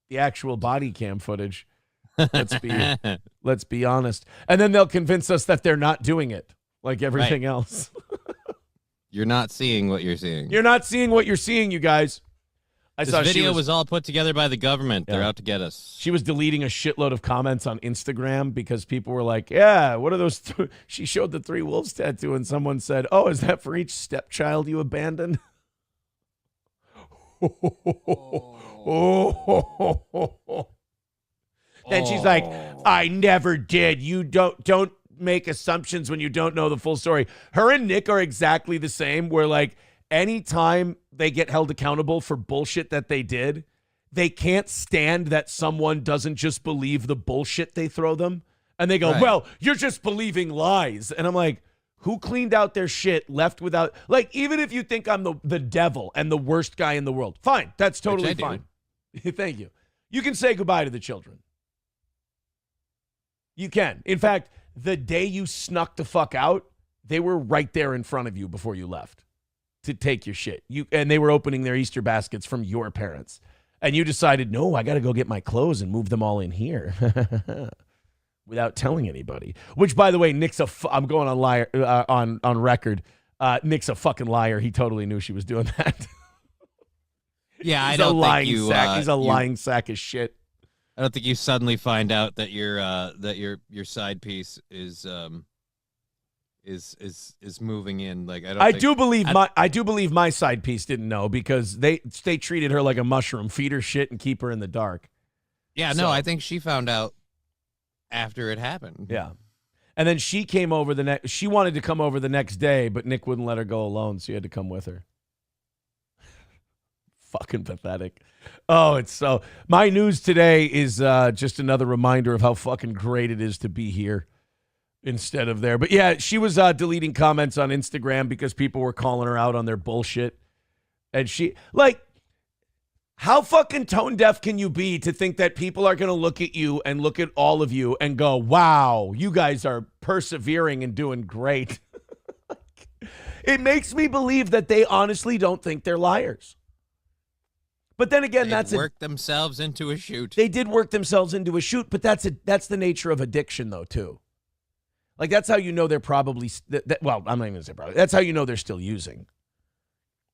the actual body cam footage. Let's be honest. And then they'll convince us that they're not doing it like everything else. You're not seeing what you're seeing. You're not seeing what you're seeing, you guys. This video was all put together by the government. Yeah. They're out to get us. She was deleting a shitload of comments on Instagram because people were like, yeah, what are those? She showed the 3 wolves tattoo and someone said, oh, is that for each stepchild you abandoned? Then she's like, I never did. You don't make assumptions when you don't know the full story. Her and Nick are exactly the same, where like anytime they get held accountable for bullshit that they did, they can't stand that someone doesn't just believe the bullshit they throw them. And they go, well, you're just believing lies. And I'm like, who cleaned out their shit, left without, like, even if you think I'm the devil and the worst guy in the world, fine. That's totally fine. Thank you. You can say goodbye to the children. You can. In fact, the day you snuck the fuck out, they were right there in front of you before you left to take your shit. And they were opening their Easter baskets from your parents. And you decided, no, I got to go get my clothes and move them all in here without telling anybody. Which, by the way, Nick's I'm going on liar on record. Nick's a fucking liar. He totally knew she was doing that. Yeah, I don't think you. He's a lying sack of shit. I don't think you suddenly find out that your side piece is moving in. Like I do believe my side piece didn't know because they treated her like a mushroom, feed her shit and keep her in the dark. Yeah, no, I think she found out after it happened. Yeah. And then she came over she wanted to come over the next day, but Nick wouldn't let her go alone, so he had to come with her. Fucking pathetic. Oh, it's so. My news today is just another reminder of how fucking great it is to be here instead of there. But yeah, she was deleting comments on Instagram because people were calling her out on their bullshit. And she, like, how fucking tone deaf can you be to think that people are going to look at you and look at all of you and go, wow, you guys are persevering and doing great. It makes me believe that they honestly don't think they're liars. But then again, they worked themselves into a shoot. They did work themselves into a shoot, but that's the nature of addiction, though, too. Like, that's how you know they're probably, well, I'm not even going to say probably. That's how you know they're still using,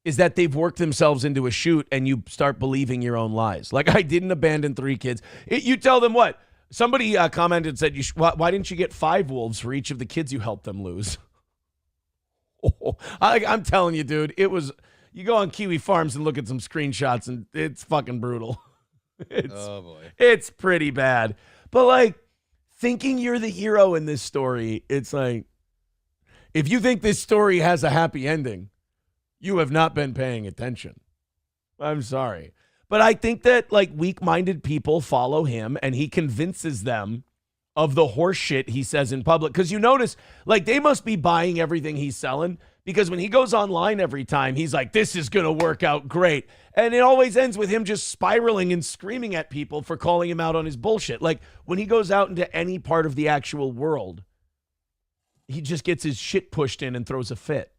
is that they've worked themselves into a shoot and you start believing your own lies. Like, I didn't abandon 3 kids. You tell them what? Somebody commented and said, why didn't you get 5 wolves for each of the kids you helped them lose? I'm telling you, dude, it was... You go on Kiwi Farms and look at some screenshots, and it's fucking brutal. Oh, boy. It's pretty bad. But, like, thinking you're the hero in this story, it's like, if you think this story has a happy ending, you have not been paying attention. I'm sorry. But I think that, like, weak-minded people follow him, and he convinces them of the horse shit he says in public. Because you notice, like, they must be buying everything he's selling. Because when he goes online every time, he's like, this is going to work out great. And it always ends with him just spiraling and screaming at people for calling him out on his bullshit. Like, when he goes out into any part of the actual world, he just gets his shit pushed in and throws a fit.